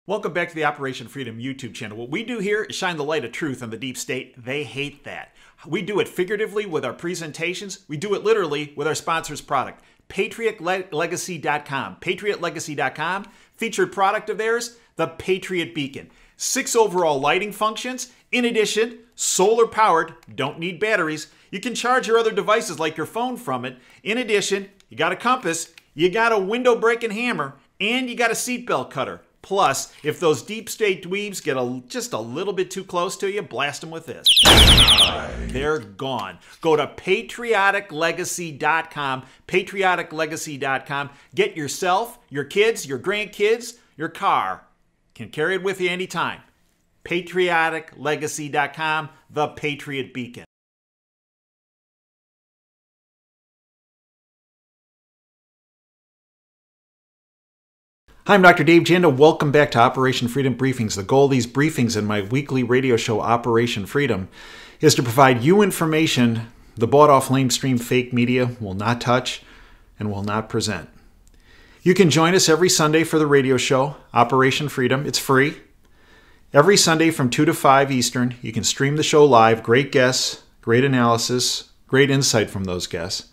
Welcome back to the Operation Freedom YouTube channel. What we do here is shine the light of truth on the deep state. They hate that. We do it figuratively with our presentations. We do it literally with our sponsor's product, PatriotLegacy.com. PatriotLegacy.com, featured product of theirs, the Patriot Beacon. 6 overall lighting functions. In addition, solar powered, don't need batteries. You can charge your other devices like your phone from it. In addition, you got a compass, you got a window breaking hammer, and you got a seatbelt cutter. Plus, if those deep state dweebs get just a little bit too close to you, blast them with this. They're gone. Go to patrioticlegacy.com, patrioticlegacy.com. Get yourself, your kids, your grandkids, your car. Can carry it with you anytime. patrioticlegacy.com, the Patriot Beacon. Hi, I'm Dr. Dave Janda. Welcome back to Operation Freedom Briefings. The goal of these briefings in my weekly radio show, Operation Freedom, is to provide you information the bought-off lamestream fake media will not touch and will not present. You can join us every Sunday for the radio show, Operation Freedom. It's free. Every Sunday from 2 to 5 Eastern, you can stream the show live. Great guests, great analysis, great insight from those guests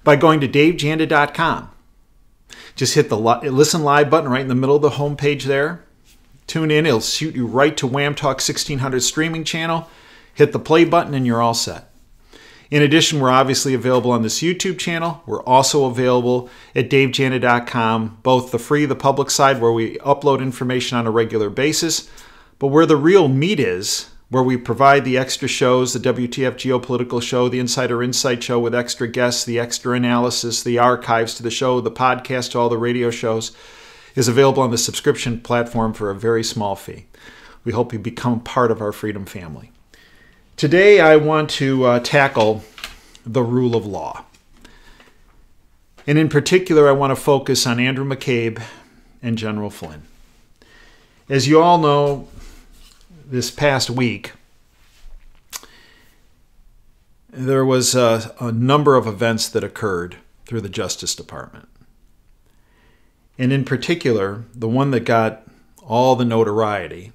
by going to davejanda.com. Just hit the Listen Live button right in the middle of the homepage there. Tune in. It'll shoot you right to Wham Talk 1600 streaming channel. Hit the play button and you're all set. In addition, we're obviously available on this YouTube channel. We're also available at davejanda.com, both the free, the public side where we upload information on a regular basis, but where the real meat is, where we provide the extra shows, the WTF Geopolitical Show, the Insider Insight Show with extra guests, the extra analysis, the archives to the show, the podcast to all the radio shows, is available on the subscription platform for a very small fee. We hope you become part of our freedom family. Today I want to tackle the rule of law. And in particular, I want to focus on Andrew McCabe and General Flynn. As you all know, this past week, there was a number of events that occurred through the Justice Department. And in particular, the one that got all the notoriety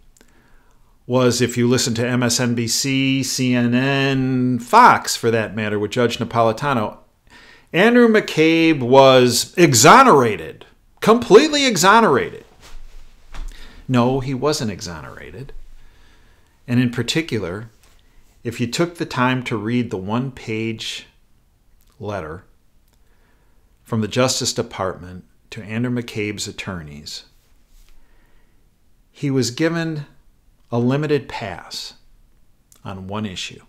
was, if you listen to MSNBC, CNN, Fox for that matter, with Judge Napolitano, Andrew McCabe was exonerated, completely exonerated. No, he wasn't exonerated. And in particular, if you took the time to read the one-page letter from the Justice Department to Andrew McCabe's attorneys, he was given a limited pass on one issue,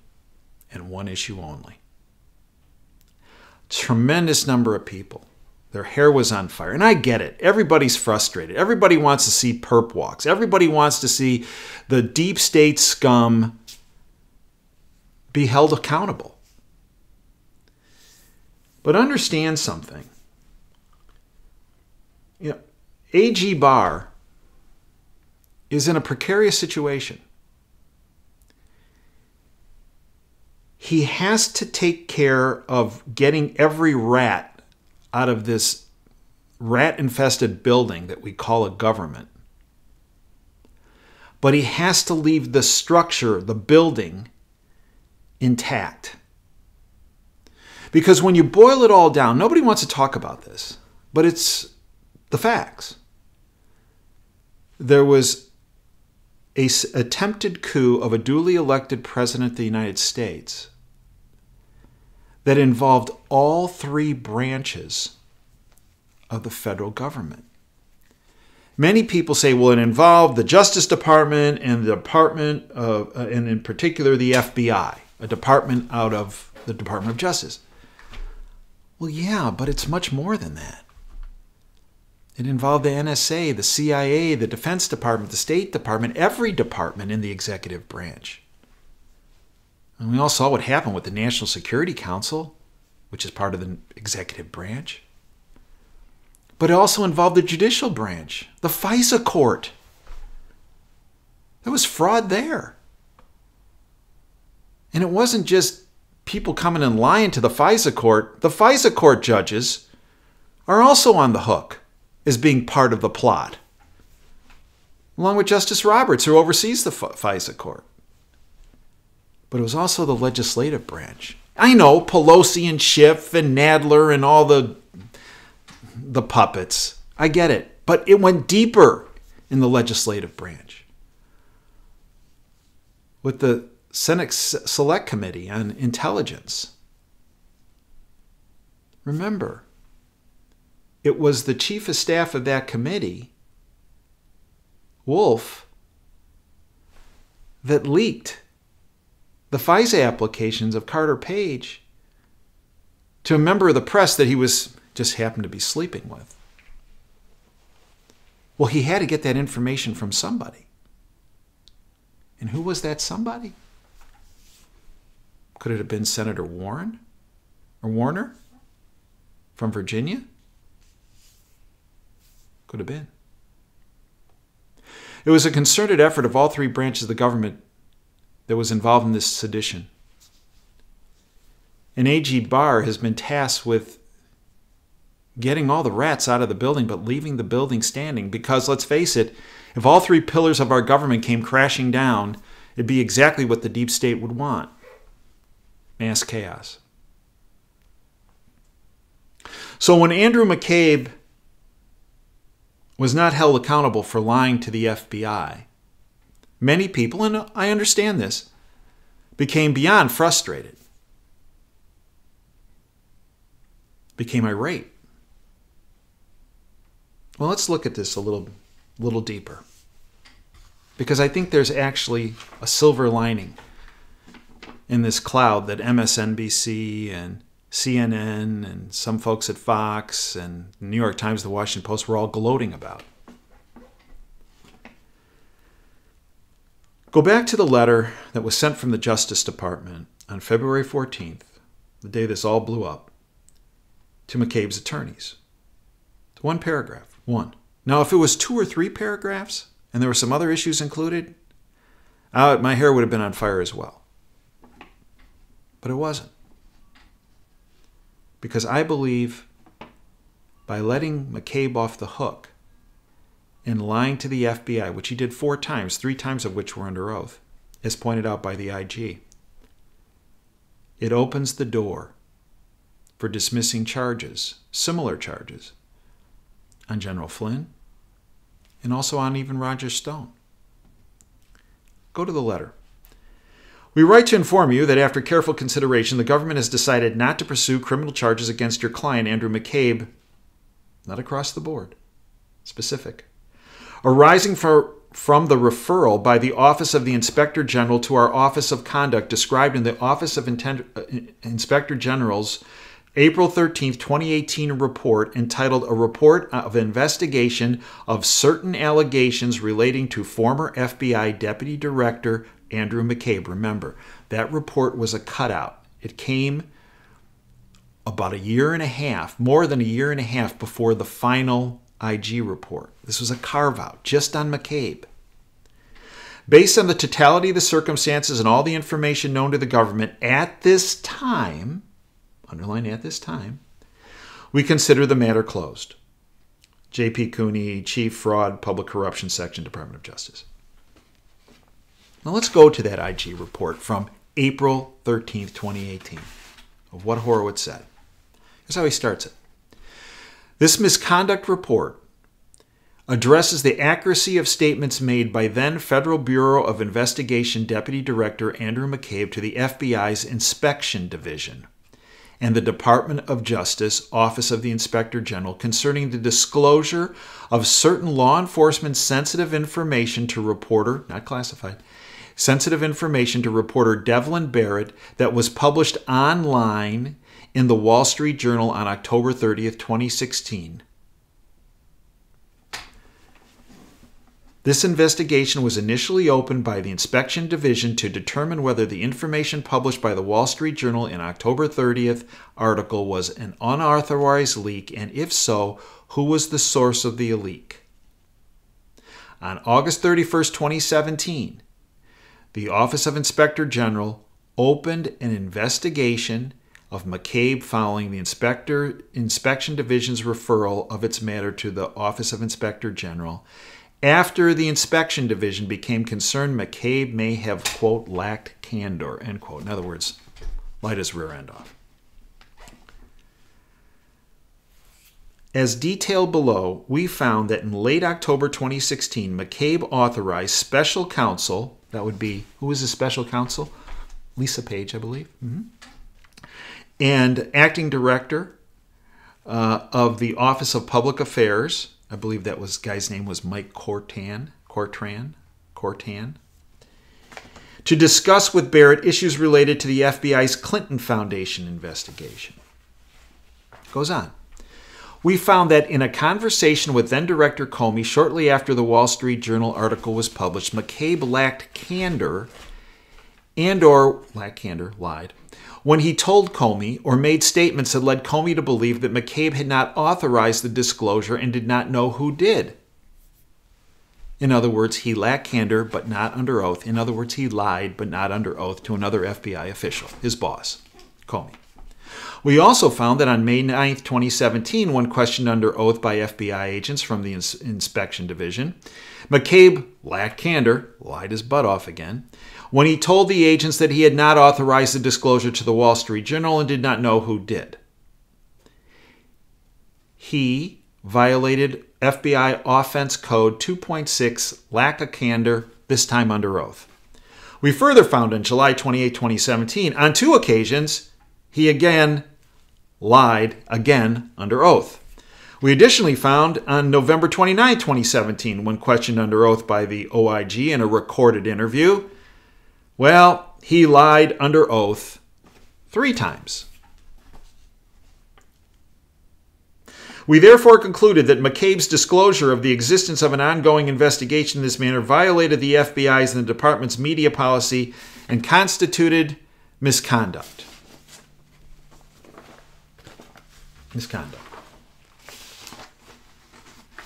and one issue only. Tremendous number of people. Their hair was on fire. And I get it. Everybody's frustrated. Everybody wants to see perp walks. Everybody wants to see the deep state scum be held accountable. But understand something. You know, A.G. Barr is in a precarious situation. He has to take care of getting every rat out of this rat-infested building that we call a government. But he has to leave the structure, the building, intact. Because when you boil it all down, nobody wants to talk about this, but it's the facts. There was an attempted coup of a duly elected president of the United States that involved all 3 branches of the federal government. Many people say, well, it involved the Justice Department and the Department of, and in particular the FBI, a department out of the Department of Justice. Well, yeah, but it's much more than that. It involved the NSA, the CIA, the Defense Department, the State Department, every department in the executive branch. And we all saw what happened with the National Security Council, which is part of the executive branch. But it also involved the judicial branch, the FISA court. There was fraud there. And it wasn't just people coming and lying to the FISA court. The FISA court judges are also on the hook as being part of the plot. along with Justice Roberts, who oversees the FISA court. But it was also the legislative branch. I know Pelosi and Schiff and Nadler and all the puppets. I get it. But it went deeper in the legislative branch. With the Senate Select Committee on Intelligence. Remember, it was the chief of staff of that committee, Wolf, that leaked the FISA applications of Carter Page to a member of the press that he just happened to be sleeping with. Well, he had to get that information from somebody. And who was that somebody? Could it have been Senator Warren or Warner from Virginia? Could have been. It was a concerted effort of all three branches of the government that was involved in this sedition. And A.G. Barr has been tasked with getting all the rats out of the building, but leaving the building standing. Because, let's face it, if all three pillars of our government came crashing down, it'd be exactly what the deep state would want. Mass chaos. So when Andrew McCabe was not held accountable for lying to the FBI, many people, and I understand this, became beyond frustrated, became irate. Well, let's look at this a little deeper, because I think there's actually a silver lining in this cloud that MSNBC and CNN and some folks at Fox and the New York Times, the Washington Post were all gloating about. Go back to the letter that was sent from the Justice Department on February 14th, the day this all blew up, to McCabe's attorneys. It's one paragraph. One. Now, if it was 2 or 3 paragraphs and there were some other issues included, my hair would have been on fire as well. But it wasn't. Because I believe by letting McCabe off the hook and lying to the FBI, which he did 4 times, 3 times of which were under oath, as pointed out by the IG, it opens the door for dismissing charges, similar charges, on General Flynn and also on even Roger Stone. Go to the letter. We write to inform you that after careful consideration, the government has decided not to pursue criminal charges against your client, Andrew McCabe, not across the board, specific, arising from the referral by the Office of the Inspector General to our Office of Conduct described in the Office of Inspector General's April 13, 2018 report entitled A Report of Investigation of Certain Allegations Relating to Former FBI Deputy Director Andrew McCabe. Remember, that report was a cutout. It came about a year and a half, more than a year and a half before the final IG report. This was a carve-out just on McCabe. Based on the totality of the circumstances and all the information known to the government at this time, underline at this time, we consider the matter closed. J.P. Cooney, Chief Fraud, Public Corruption Section, Department of Justice. Now let's go to that IG report from April 13th, 2018, of what Horowitz said. Here's how he starts it. This misconduct report addresses the accuracy of statements made by then Federal Bureau of Investigation Deputy Director Andrew McCabe to the FBI's Inspection Division and the Department of Justice Office of the Inspector General concerning the disclosure of certain law enforcement sensitive information to reporter, not classified, sensitive information to reporter Devlin Barrett that was published online in the Wall Street Journal on October 30th, 2016. This investigation was initially opened by the Inspection Division to determine whether the information published by the Wall Street Journal in October 30th article was an unauthorized leak, and if so, who was the source of the leak. On August 31st, 2017, the Office of Inspector General opened an investigation of McCabe following the Inspection Division's referral of its matter to the Office of Inspector General, After the inspection division became concerned McCabe may have, quote, lacked candor, end quote. In other words, light his rear end off. As detailed below, we found that in late October 2016, McCabe authorized special counsel, that would be, who was the special counsel? Lisa Page, I believe. And acting director of the Office of Public Affairs, I believe that guy's name was Mike Cortan, to discuss with Barrett issues related to the FBI's Clinton Foundation investigation. Goes on. We found that in a conversation with then-Director Comey shortly after the Wall Street Journal article was published, McCabe lacked candor lied, when he told Comey or made statements that led Comey to believe that McCabe had not authorized the disclosure and did not know who did. In other words, he lacked candor but not under oath. In other words, he lied but not under oath to another FBI official, his boss, Comey. We also found that on May 9, 2017, when questioned under oath by FBI agents from the inspection division, McCabe lacked candor, lied his butt off again, when he told the agents that he had not authorized the disclosure to the Wall Street Journal and did not know who did. He violated FBI Offense Code 2.6, lack of candor, this time under oath. We further found on July 28, 2017, on 2 occasions, he again lied, again under oath. We additionally found on November 29, 2017, when questioned under oath by the OIG in a recorded interview, well, he lied under oath 3 times. We therefore concluded that McCabe's disclosure of the existence of an ongoing investigation in this manner violated the FBI's and the department's media policy and constituted misconduct.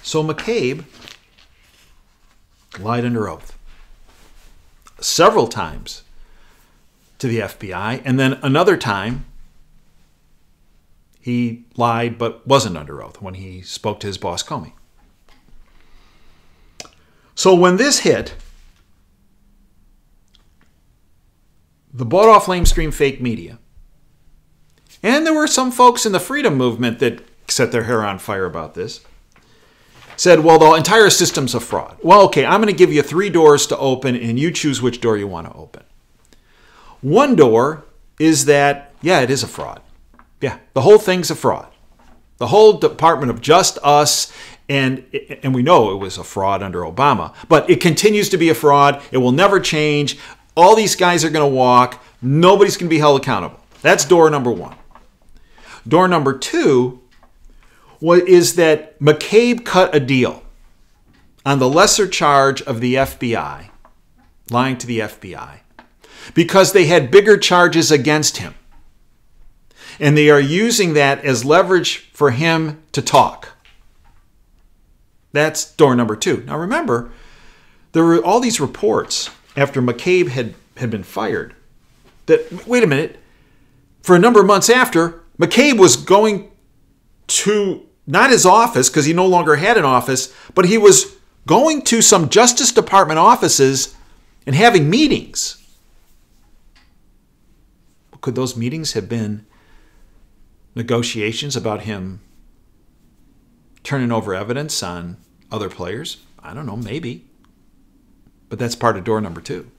So McCabe lied under oath several times to the FBI, and then another time he lied but wasn't under oath when he spoke to his boss, Comey. So when this hit, the bought-off lamestream fake media, and there were some folks in the freedom movement that set their hair on fire about this, said, well, the entire system's a fraud. Well, okay, I'm going to give you 3 doors to open, and you choose which door you want to open. One door is that, yeah, it is a fraud. Yeah, the whole thing's a fraud. The whole Department of Just Us, and we know it was a fraud under Obama, but it continues to be a fraud. It will never change. All these guys are going to walk. Nobody's going to be held accountable. That's door number 1. Door number 2 is that McCabe cut a deal on the lesser charge of the FBI, lying to the FBI, because they had bigger charges against him. And they are using that as leverage for him to talk. That's door number 2. Now remember, there were all these reports after McCabe had been fired that, wait a minute, for a number of months after, McCabe was going to, not his office, because he no longer had an office, but he was going to some Justice Department offices and having meetings. Could those meetings have been negotiations about him turning over evidence on other players? I don't know, maybe. But that's part of door number 2.